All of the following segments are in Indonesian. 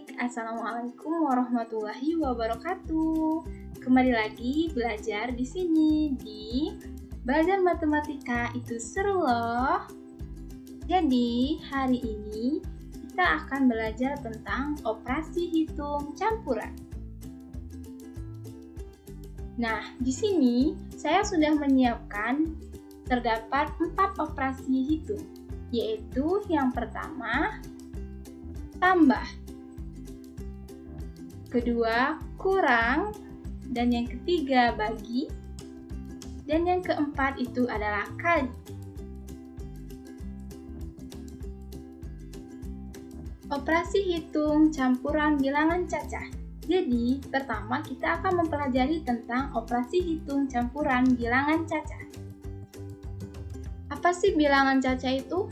adik-adik, Assalamualaikum warahmatullahi wabarakatuh. Kembali lagi belajar di sini di Belajar Matematika itu seru loh. Jadi, hari ini kita akan belajar tentang operasi hitung campuran. Nah, di sini saya sudah menyiapkan terdapat 4 operasi hitung, yaitu yang pertama tambah, kedua kurang, dan yang ketiga bagi, dan yang keempat itu adalah kali. Operasi hitung campuran bilangan cacah. Jadi, pertama kita akan mempelajari tentang operasi hitung campuran bilangan cacah. Apa sih bilangan cacah itu?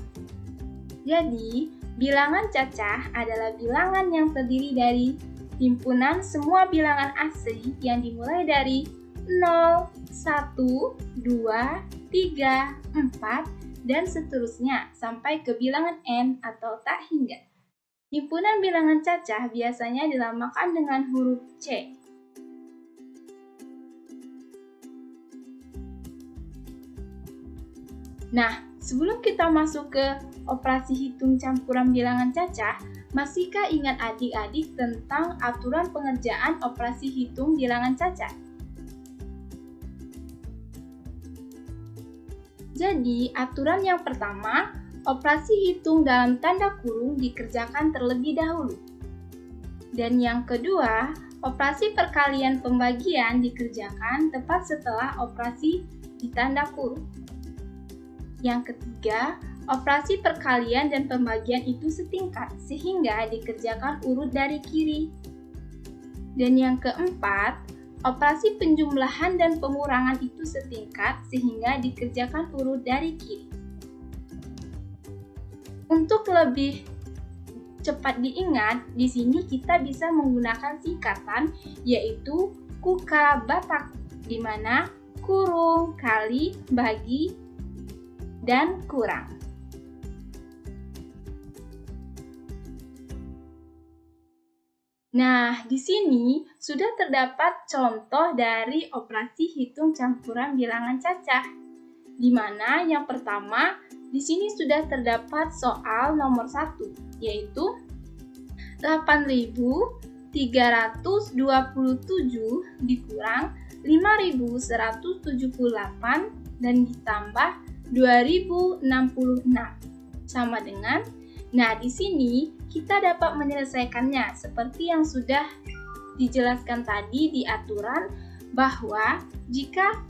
Jadi, bilangan cacah adalah bilangan yang terdiri dari himpunan semua bilangan asli yang dimulai dari 0, 1, 2, 3, 4, dan seterusnya sampai ke bilangan n atau tak hingga. Himpunan bilangan cacah biasanya dilamakan dengan huruf C. Nah, sebelum kita masuk ke operasi hitung campuran bilangan cacah, masihkah ingat adik-adik tentang aturan pengerjaan operasi hitung bilangan cacah? Jadi, aturan yang pertama, operasi hitung dalam tanda kurung dikerjakan terlebih dahulu. Dan yang kedua, operasi perkalian pembagian dikerjakan tepat setelah operasi di tanda kurung. Yang ketiga, operasi perkalian dan pembagian itu setingkat, sehingga dikerjakan urut dari kiri. Dan yang keempat, operasi penjumlahan dan pengurangan itu setingkat, sehingga dikerjakan urut dari kiri. Untuk lebih cepat diingat, di sini kita bisa menggunakan singkatan, yaitu KUKA Batak, di mana kurung, kali, bagi, dan kurang. Nah, di sini sudah terdapat contoh dari operasi hitung campuran bilangan cacah, di mana yang pertama, di sini sudah terdapat soal nomor 1, yaitu 8.327 dikurang 5.178 dan ditambah 2066 sama dengan. Nah, di sini kita dapat menyelesaikannya seperti yang sudah dijelaskan tadi di aturan, bahwa jika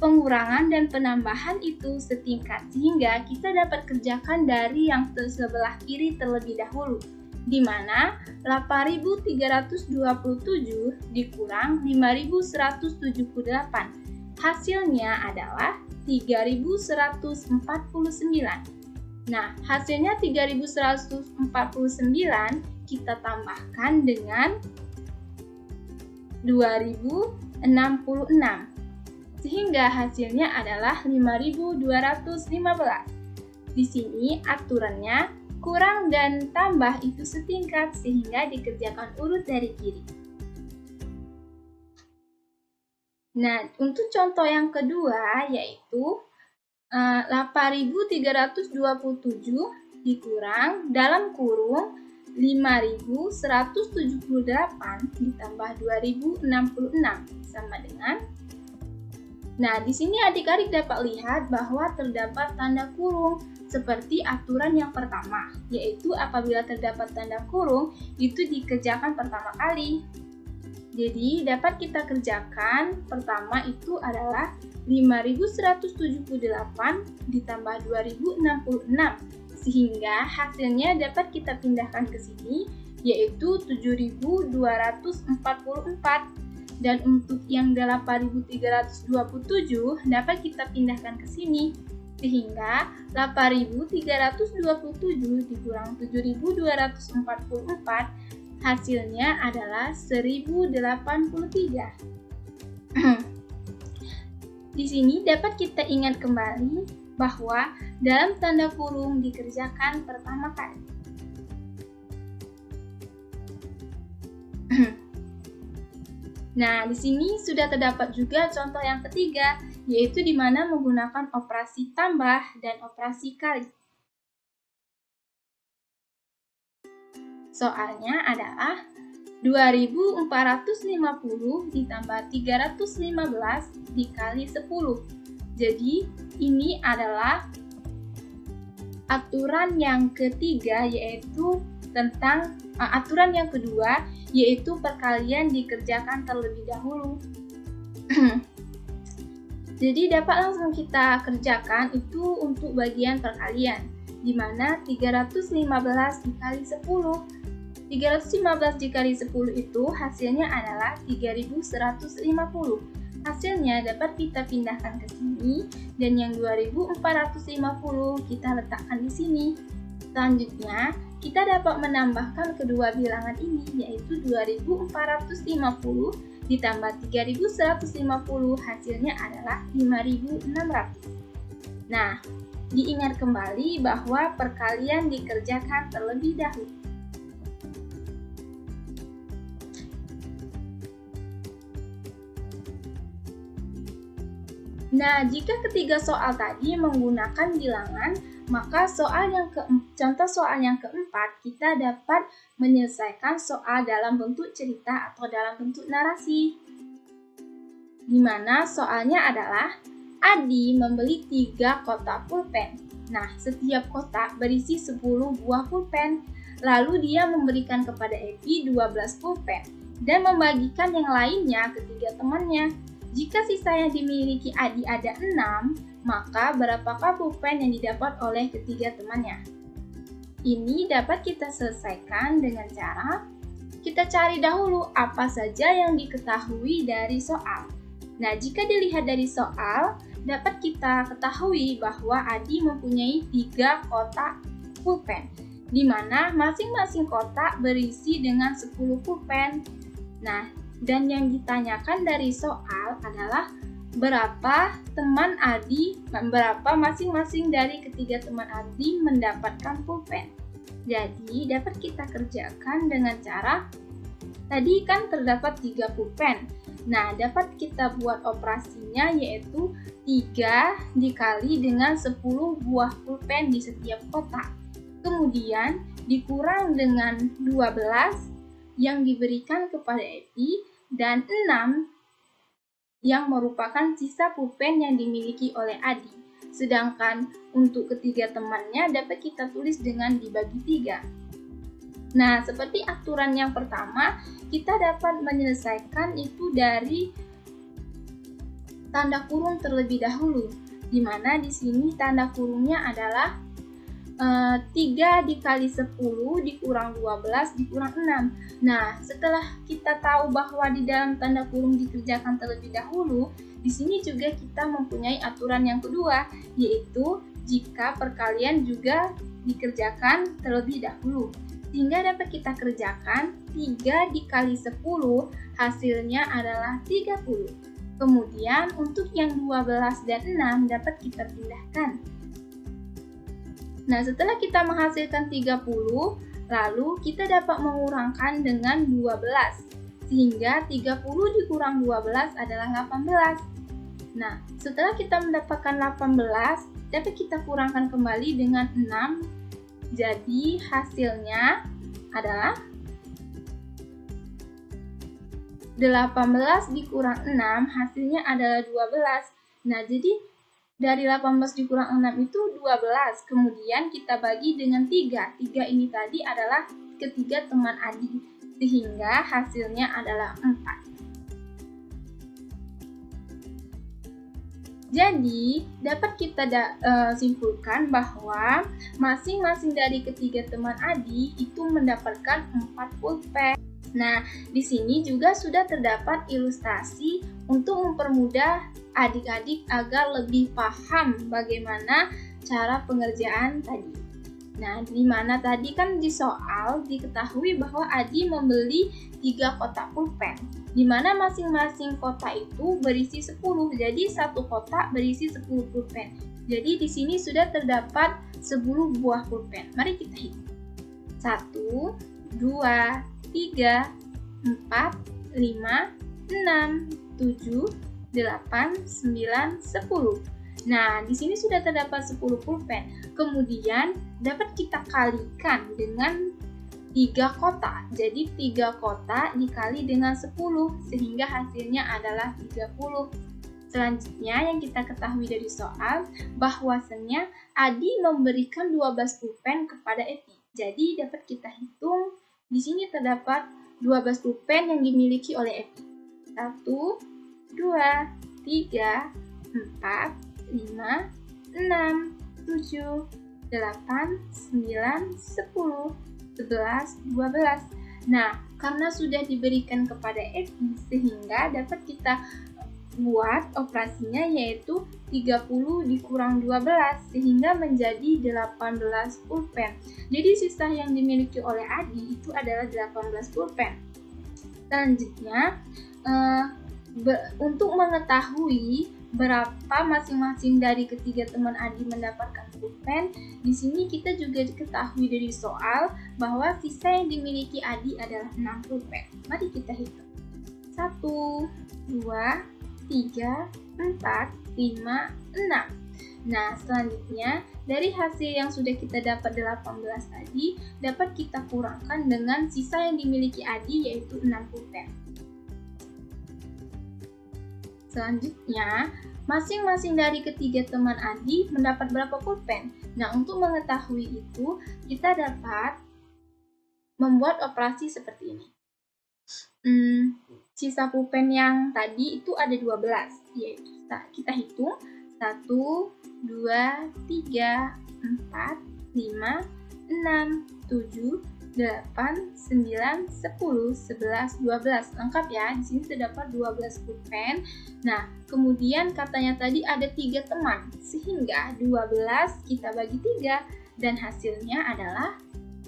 pengurangan dan penambahan itu setingkat, sehingga kita dapat kerjakan dari yang sebelah kiri terlebih dahulu, di mana 8.327 dikurang 5.178. Hasilnya adalah 3.149. Nah, hasilnya 3.149 kita tambahkan dengan 2.066. Sehingga hasilnya adalah 5.215. Di sini aturannya kurang dan tambah itu setingkat, sehingga dikerjakan urut dari kiri. Nah, untuk contoh yang kedua, yaitu 8.327 dikurang dalam kurung 5.178 ditambah 2.066 sama dengan. Nah, di sini adik-adik dapat lihat bahwa terdapat tanda kurung seperti aturan yang pertama, yaitu apabila terdapat tanda kurung itu dikerjakan pertama kali. Jadi, dapat kita kerjakan pertama itu adalah 5.178 ditambah 2.066, sehingga hasilnya dapat kita pindahkan ke sini, yaitu 7.244. Dan untuk yang 8.327 dapat kita pindahkan ke sini, sehingga 8.327 dikurang 7.244 hasilnya adalah 1083. Di sini dapat kita ingat kembali bahwa dalam tanda kurung dikerjakan pertama kali. Nah, di sini sudah terdapat juga contoh yang ketiga, yaitu di mana menggunakan operasi tambah dan operasi kali. Soalnya adalah 2450 ditambah 315 dikali 10. Jadi, ini adalah aturan yang ketiga, yaitu tentang aturan yang kedua, yaitu perkalian dikerjakan terlebih dahulu. Jadi dapat langsung kita kerjakan itu untuk bagian perkalian, di mana 315 dikali 10. 315 dikali 10 itu hasilnya adalah 3150. Hasilnya dapat kita pindahkan ke sini, dan yang 2450 kita letakkan di sini. Selanjutnya, kita dapat menambahkan kedua bilangan ini, yaitu 2450 ditambah 3150, hasilnya adalah 5600. Nah, diingat kembali bahwa perkalian dikerjakan terlebih dahulu. Nah, jika ketiga soal tadi menggunakan bilangan, maka contoh soal yang keempat kita dapat menyelesaikan soal dalam bentuk cerita atau dalam bentuk narasi. Di mana soalnya adalah Adi membeli 3 kotak pulpen. Nah, setiap kotak berisi 10 buah pulpen. Lalu dia memberikan kepada Evi 12 pulpen dan membagikan yang lainnya ke 3 temannya. Jika sisa yang dimiliki Adi ada 6, maka berapakah pulpen yang didapat oleh ketiga temannya? Ini dapat kita selesaikan dengan cara kita cari dahulu apa saja yang diketahui dari soal. Nah, jika dilihat dari soal, dapat kita ketahui bahwa Adi mempunyai 3 kotak pulpen, di mana masing-masing kotak berisi dengan 10 pulpen. Nah, dan yang ditanyakan dari soal adalah berapa masing-masing dari ketiga teman Adi mendapatkan pulpen. Jadi dapat kita kerjakan dengan cara, tadi kan terdapat 3 pulpen. Nah, dapat kita buat operasinya, yaitu 3 dikali dengan 10 buah pulpen di setiap kotak. Kemudian dikurang dengan 12 yang diberikan kepada Evi, dan 6 yang merupakan sisa pulpen yang dimiliki oleh Adi. Sedangkan untuk ketiga temannya dapat kita tulis dengan dibagi 3. Nah, seperti aturan yang pertama, kita dapat menyelesaikan itu dari tanda kurung terlebih dahulu, di mana di sini tanda kurungnya adalah 3 dikali 10 dikurang 12 dikurang 6. Nah, setelah kita tahu bahwa di dalam tanda kurung dikerjakan terlebih dahulu, di sini juga kita mempunyai aturan yang kedua, yaitu jika perkalian juga dikerjakan terlebih dahulu. Sehingga dapat kita kerjakan 3 dikali 10, hasilnya adalah 30. Kemudian untuk yang 12 dan 6 dapat kita pindahkan. Nah, setelah kita menghasilkan 30, lalu kita dapat mengurangkan dengan 12, sehingga 30 dikurang 12 adalah 18. Nah, setelah kita mendapatkan 18, dapat kita kurangkan kembali dengan 6, jadi hasilnya adalah 18 dikurang 6, hasilnya adalah 12. Nah, jadi dari 18 dikurang 6 itu 12, kemudian kita bagi dengan 3. 3 ini tadi adalah ketiga teman Adi, sehingga hasilnya adalah 4. Jadi, dapat kita simpulkan bahwa masing-masing dari ketiga teman Adi itu mendapatkan 4 pulpen. Nah, di sini juga sudah terdapat ilustrasi untuk mempermudah adik-adik agar lebih paham bagaimana cara pengerjaan tadi. Nah, di mana tadi kan di soal diketahui bahwa Adi membeli 3 kotak pulpen, di mana masing-masing kotak itu berisi 10. Jadi satu kotak berisi 10 pulpen. Jadi di sini sudah terdapat 10 buah pulpen. Mari kita hitung. 1, 2, 3, 4, 5, 6, 7, 8, 9, 10. Nah, di sini sudah terdapat 10 pulpen. Kemudian dapat kita kalikan dengan 3 kotak. Jadi 3 kotak dikali dengan 10 sehingga hasilnya adalah 30. Selanjutnya yang kita ketahui dari soal bahwasannya Adi memberikan 12 pulpen kepada Eti. Jadi dapat kita hitung di sini terdapat 12 pulpen yang dimiliki oleh Eti. 1, 2, 3, 4, 5, 6, 7, 8, 9, 10, 11, 12. Nah, karena sudah diberikan kepada Eti sehingga dapat kita buat operasinya yaitu 30 dikurang 12 sehingga menjadi 18 pulpen. Jadi sisa yang dimiliki oleh Adi itu adalah 18 pulpen. Selanjutnya, untuk mengetahui berapa masing-masing dari ketiga teman Adi mendapatkan pulpen, di sini kita juga diketahui dari soal bahwa sisa yang dimiliki Adi adalah 6 pulpen. Mari kita hitung. 1, 2, 3, 4, 5, 6. Nah, selanjutnya dari hasil yang sudah kita dapat 18 tadi dapat kita kurangkan dengan sisa yang dimiliki Adi yaitu 6 pulpen. Selanjutnya, masing-masing dari ketiga teman Adi mendapat berapa pulpen? Nah, untuk mengetahui itu, kita dapat membuat operasi seperti ini. Sisa pulpen yang tadi itu ada 12, yaitu kita hitung 1, 2, 3, 4, 5, 6, 7, 8, 9, 10, 11, 12. Lengkap ya, di sini terdapat 12 pulpen. Nah, kemudian katanya tadi ada 3 teman, sehingga 12 kita bagi 3 dan hasilnya adalah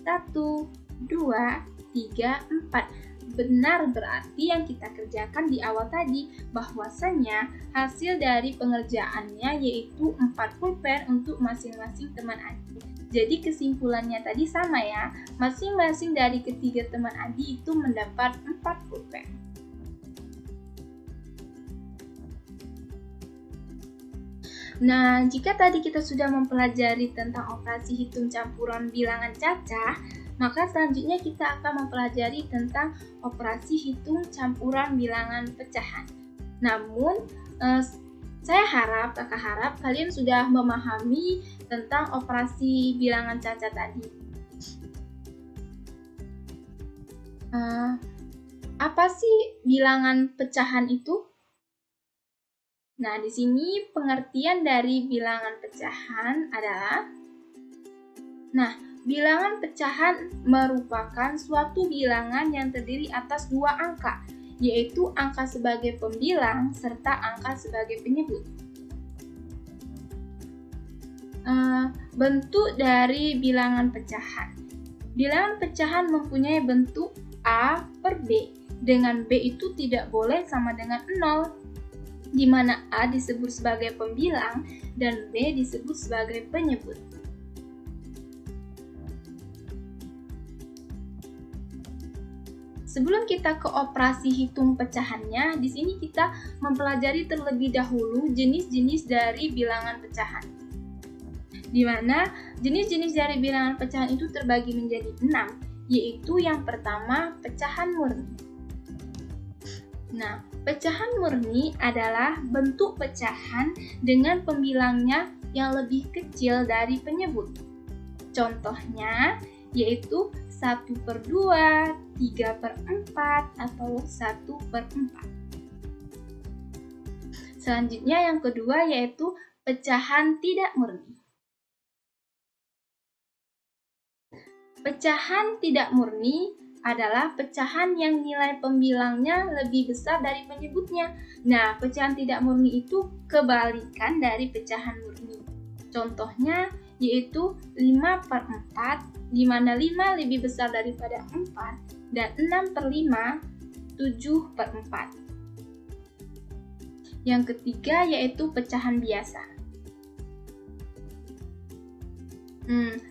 1, 2, 3, 4. Benar berarti yang kita kerjakan di awal tadi, bahwasannya hasil dari pengerjaannya yaitu 4 pulpen untuk masing-masing teman Adi. Jadi kesimpulannya tadi sama ya, masing-masing dari ketiga teman Adi itu mendapat 4 pulpen. Nah, jika tadi kita sudah mempelajari tentang operasi hitung campuran bilangan cacah, maka selanjutnya kita akan mempelajari tentang operasi hitung campuran bilangan pecahan. Namun, kakak harap kalian sudah memahami tentang operasi bilangan cacah tadi. Apa sih bilangan pecahan itu? Nah, di sini pengertian dari bilangan pecahan adalah bilangan pecahan merupakan suatu bilangan yang terdiri atas 2 angka, yaitu angka sebagai pembilang serta angka sebagai penyebut. Bentuk dari bilangan pecahan. Bilangan pecahan mempunyai bentuk A per B, dengan B itu tidak boleh sama dengan 0, di mana A disebut sebagai pembilang dan B disebut sebagai penyebut. Sebelum kita ke operasi hitung pecahannya, di sini kita mempelajari terlebih dahulu jenis-jenis dari bilangan pecahan. Di mana jenis-jenis dari bilangan pecahan itu terbagi menjadi 6, yaitu yang pertama pecahan murni. Nah, pecahan murni adalah bentuk pecahan dengan pembilangnya yang lebih kecil dari penyebut. Contohnya yaitu 1/2, 3/4, atau 1/4. Selanjutnya yang kedua yaitu pecahan tidak murni. Pecahan tidak murni adalah pecahan yang nilai pembilangnya lebih besar dari penyebutnya. Nah, pecahan tidak murni itu kebalikan dari pecahan murni. Contohnya yaitu 5/4, di mana 5 lebih besar daripada 4, dan 6/5, 7/4. Yang ketiga yaitu pecahan biasa.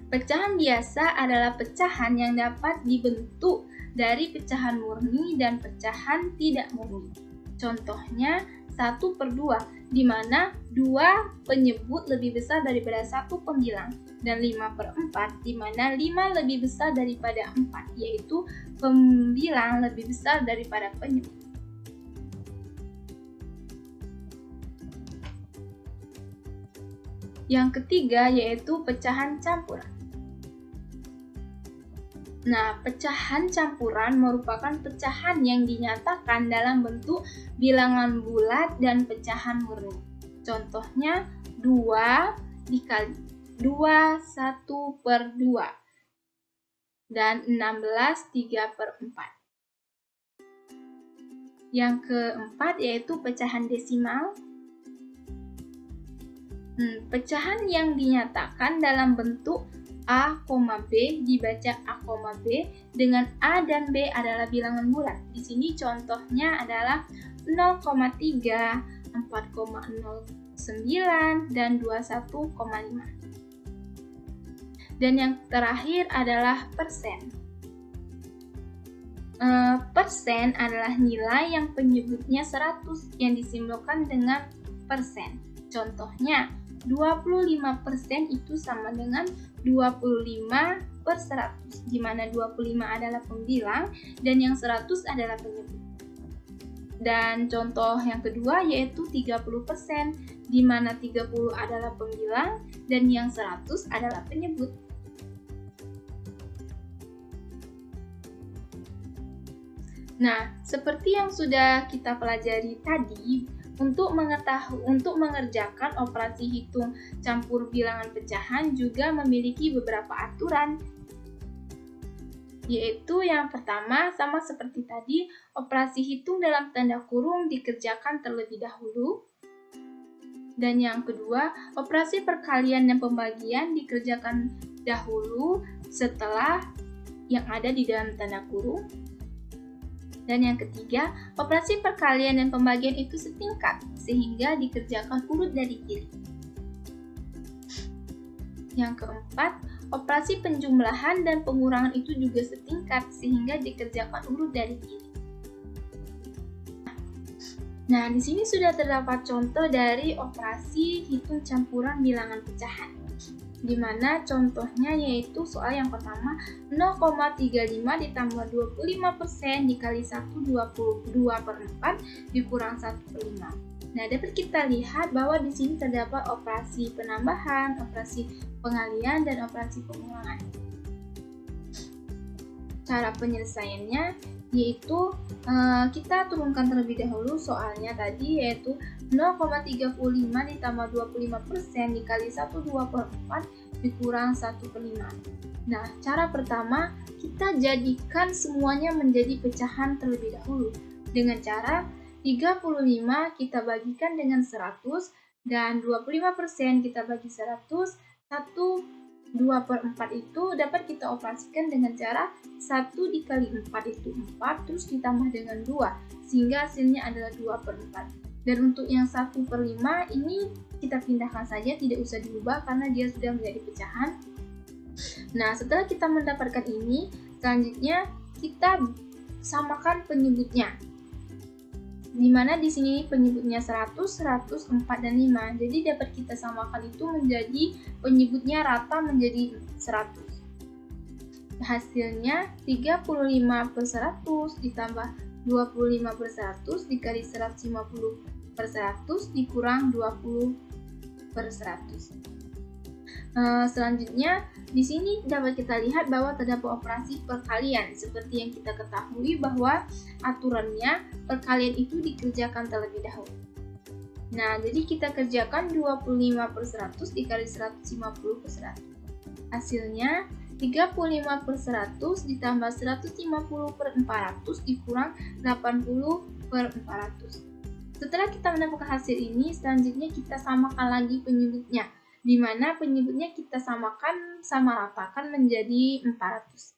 Pecahan biasa adalah pecahan yang dapat dibentuk dari pecahan murni dan pecahan tidak murni. Contohnya 1/2, di mana 2 penyebut lebih besar daripada 1 pembilang, dan 5/4, di mana 5 lebih besar daripada 4, yaitu pembilang lebih besar daripada penyebut. Yang ketiga yaitu pecahan campuran. Nah, pecahan campuran merupakan pecahan yang dinyatakan dalam bentuk bilangan bulat dan pecahan murni. Contohnya 2 dikali 2 1/2 dan 16 3/4. Yang keempat yaitu pecahan desimal. Pecahan yang dinyatakan dalam bentuk A, B dibaca A, B dengan A dan B adalah bilangan bulat. Di sini contohnya adalah 0,3, 4,09 dan 21,5. Dan yang terakhir adalah persen. Persen adalah nilai yang penyebutnya 100 yang disimbolkan dengan persen. Contohnya 25% itu sama dengan 25/100, di mana 25 adalah pembilang dan yang 100 adalah penyebut. Dan contoh yang kedua yaitu 30%, di mana 30 adalah pembilang dan yang 100 adalah penyebut. Nah, seperti yang sudah kita pelajari tadi, untuk mengerjakan operasi hitung campur bilangan pecahan juga memiliki beberapa aturan. Yaitu yang pertama, sama seperti tadi, operasi hitung dalam tanda kurung dikerjakan terlebih dahulu. Dan yang kedua, operasi perkalian dan pembagian dikerjakan dahulu setelah yang ada di dalam tanda kurung. Dan yang ketiga, operasi perkalian dan pembagian itu setingkat, sehingga dikerjakan urut dari kiri. Yang keempat, operasi penjumlahan dan pengurangan itu juga setingkat, sehingga dikerjakan urut dari kiri. Nah, di sini sudah terdapat contoh dari operasi hitung campuran bilangan pecahan. Di mana contohnya yaitu soal yang pertama 0,35 ditambah 25% dikali 1 22/4 dikurang 1/5. Nah, dapat kita lihat bahwa di sini terdapat operasi penambahan, operasi pengalian, dan operasi pengurangan. Cara penyelesaiannya yaitu kita turunkan terlebih dahulu soalnya tadi, yaitu 0,35 ditambah 25% dikali 1 2/4 dikurang 1/5. Nah, cara pertama kita jadikan semuanya menjadi pecahan terlebih dahulu dengan cara 35 kita bagikan dengan 100 dan 25% kita bagi 100, 2/4 itu dapat kita operasikan dengan cara 1 dikali 4 itu 4, terus ditambah dengan 2, sehingga hasilnya adalah 2/4. Dan untuk yang 1/5 ini kita pindahkan saja, tidak usah diubah karena dia sudah menjadi pecahan. Nah, setelah kita mendapatkan ini, selanjutnya kita samakan penyebutnya. Di mana di sini penyebutnya 100, 100, 4, dan 5. Jadi dapat kita samakan itu menjadi penyebutnya rata menjadi 100. Hasilnya 35/100 ditambah 25/100 dikali 150/100 dikurang 20/100. Selanjutnya di sini dapat kita lihat bahwa terdapat operasi perkalian, seperti yang kita ketahui bahwa aturannya perkalian itu dikerjakan terlebih dahulu. Nah, jadi kita kerjakan 25/100 dikali 150/100. Hasilnya 35/100 ditambah 150/400 dikurang 80/400. Setelah kita mendapatkan hasil ini, selanjutnya kita samakan lagi penyebutnya, di mana penyebutnya kita samakan sama ratakan menjadi 400.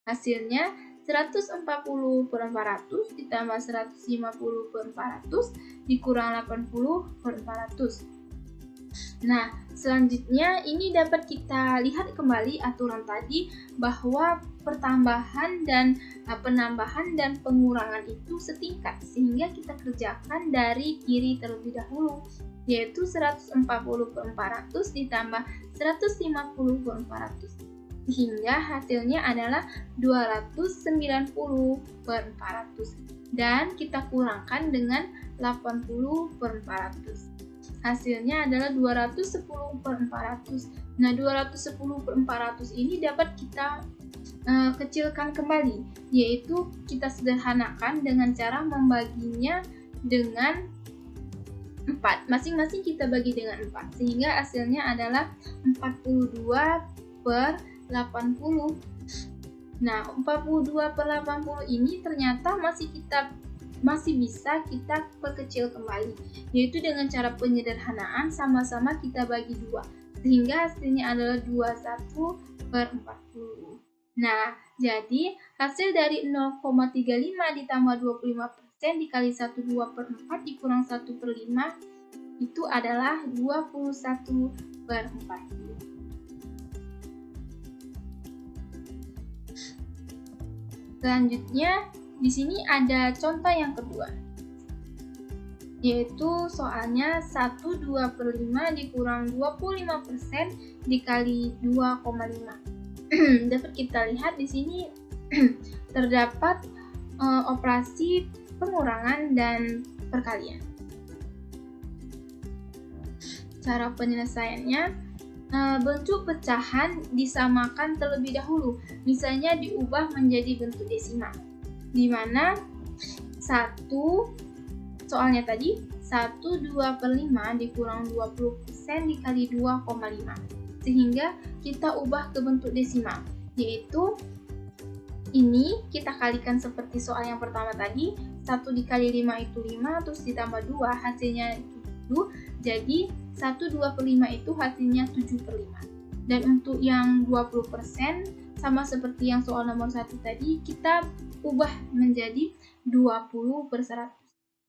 Hasilnya 140/400 ditambah 150/400 dikurang 80/400. Nah, selanjutnya ini dapat kita lihat kembali aturan tadi bahwa penambahan dan pengurangan itu setingkat, sehingga kita kerjakan dari kiri terlebih dahulu, yaitu 140/400 ditambah 150/400, sehingga hasilnya adalah 290/400, dan kita kurangkan dengan 80/400. Hasilnya adalah 210/400. Nah, 210/400 ini dapat kita kecilkan kembali, yaitu kita sederhanakan dengan cara membaginya dengan 4. Masing-masing kita bagi dengan 4, sehingga hasilnya adalah 42/80. Nah, 42/80 ini ternyata masih bisa kita perkecil kembali, yaitu dengan cara penyederhanaan sama-sama kita bagi 2, sehingga hasilnya adalah 21/40. Nah, jadi hasil dari 0,35 ditambah 25% dikali 1/2/4 dikurang 1/5 itu adalah 21/40. Selanjutnya, di sini ada contoh yang kedua, yaitu soalnya 1/2/5 dikurang 25% dikali 2,5. Dapat kita lihat di sini terdapat operasi pengurangan dan perkalian. Cara penyelesaiannya, bentuk pecahan disamakan terlebih dahulu, misalnya diubah menjadi bentuk desimal, di mana soalnya tadi 1/2/5 dikurang 20% dikali 2,5, sehingga kita ubah ke bentuk desimal, yaitu ini kita kalikan seperti soal yang pertama tadi, 1 dikali 5 itu 5, terus ditambah 2 hasilnya 7, jadi 1/2/5 itu hasilnya 7/5. Dan untuk yang 20% sama seperti yang soal nomor 1 tadi, kita ubah menjadi 20/100.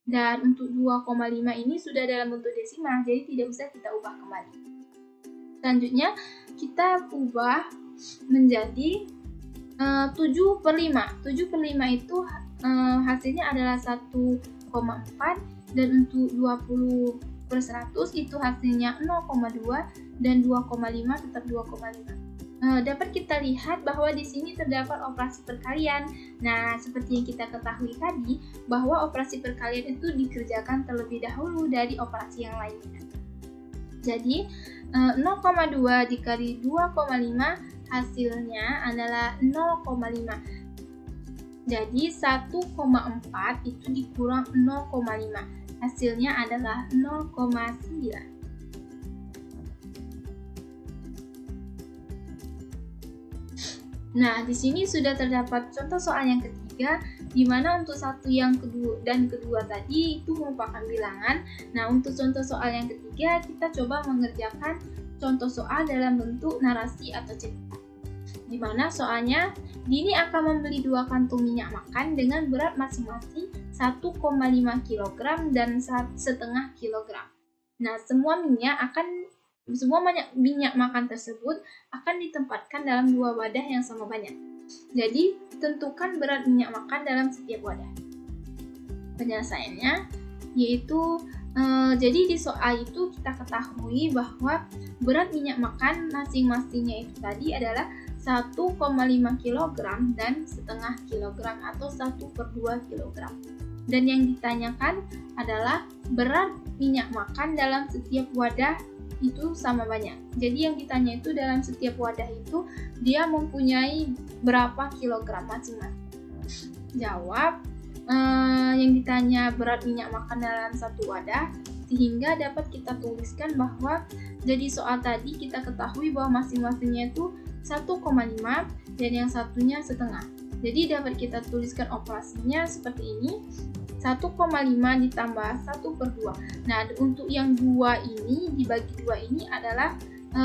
Dan untuk 2,5 ini sudah dalam bentuk desimal, jadi tidak bisa kita ubah kembali. Selanjutnya kita ubah menjadi 7/5. 7/5 itu hasilnya adalah 1,4, dan untuk 20/100 itu hasilnya 0,2, dan 2,5 tetap 2,5. Dapat kita lihat bahwa di sini terdapat operasi perkalian. Nah, seperti yang kita ketahui tadi, bahwa operasi perkalian itu dikerjakan terlebih dahulu dari operasi yang lainnya. Jadi, 0,2 dikali 2,5 hasilnya adalah 0,5. Jadi 1,4 itu dikurang 0,5. Hasilnya adalah 0,9. Nah, di sini sudah terdapat contoh soal yang ketiga, di mana untuk satu yang kedua dan kedua tadi itu merupakan bilangan. Nah, untuk contoh soal yang ketiga, kita coba mengerjakan contoh soal dalam bentuk narasi atau cerita. Di mana soalnya, Dini akan membeli 2 kantung minyak makan dengan berat masing-masing 1,5 kg dan 1,5 kg. Nah, semua minyak makan tersebut akan ditempatkan dalam 2 wadah yang sama banyak. Jadi, tentukan berat minyak makan dalam setiap wadah. Penyelesaiannya yaitu jadi di soal itu kita ketahui bahwa berat minyak makan masing-masingnya itu tadi adalah 1,5 kg dan 1,5 kg atau 1/2 kg. Dan yang ditanyakan adalah berat minyak makan dalam setiap wadah itu sama banyak. Jadi yang ditanya itu dalam setiap wadah itu dia mempunyai berapa kilogram masing-masing. Jawab yang ditanya berat minyak makan dalam satu wadah, sehingga dapat kita tuliskan bahwa jadi soal tadi kita ketahui bahwa masing-masingnya itu 1,5 dan yang satunya 1/2. Jadi dapat kita tuliskan operasinya seperti ini, 1,5 ditambah 1/2. Nah, untuk yang 2 ini dibagi 2 ini adalah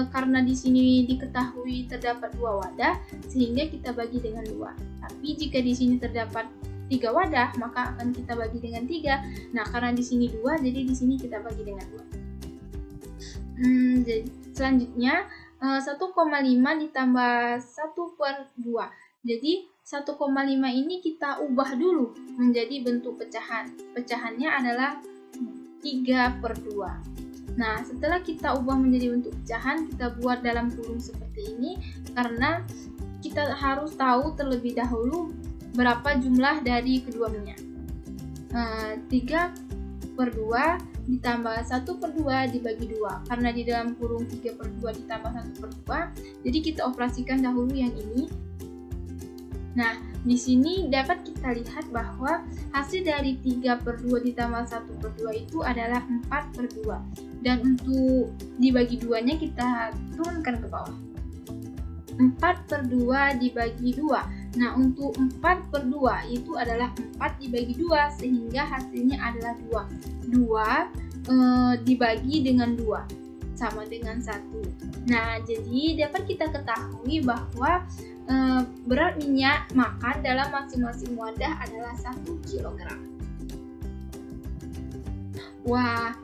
karena di sini diketahui terdapat 2 wadah, sehingga kita bagi dengan 2. Tapi jika di sini terdapat 3 wadah, maka akan kita bagi dengan 3. Nah, karena di sini 2, jadi di sini kita bagi dengan 2. Selanjutnya 1,5 ditambah 1/2. Jadi 1,5 ini kita ubah dulu menjadi bentuk pecahan. Pecahannya adalah 3/2. Nah, setelah kita ubah menjadi bentuk pecahan, kita buat dalam kurung seperti ini karena kita harus tahu terlebih dahulu berapa jumlah dari keduanya. 3/2 ditambah 1/2 dibagi 2. Karena di dalam kurung 3/2 ditambah 1/2, jadi kita operasikan dahulu yang ini. Nah, di sini dapat kita lihat bahwa hasil dari 3/2 ditambah 1/2 itu adalah 4/2. Dan untuk dibagi 2-nya kita turunkan ke bawah. 4/2 dibagi 2. Nah, untuk 4/2 itu adalah 4 dibagi 2, sehingga hasilnya adalah 2. 2 dibagi dengan 2 sama dengan 1. Nah, jadi dapat kita ketahui bahwa berat minyak makan dalam masing-masing wadah adalah 1 kg. Wah,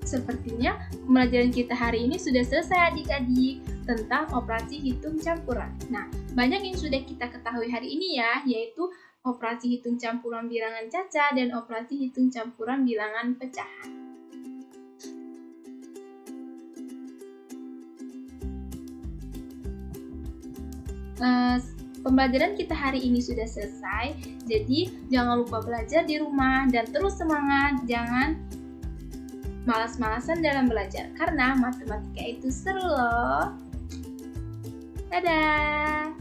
sepertinya pembelajaran kita hari ini sudah selesai adik-adik tentang operasi hitung campuran. Nah, banyak yang sudah kita ketahui hari ini ya, yaitu operasi hitung campuran bilangan cacah dan operasi hitung campuran bilangan pecahan. Pembelajaran kita hari ini sudah selesai, jadi jangan lupa belajar di rumah dan terus semangat, jangan malas-malasan dalam belajar karena matematika itu seru loh. Dadah!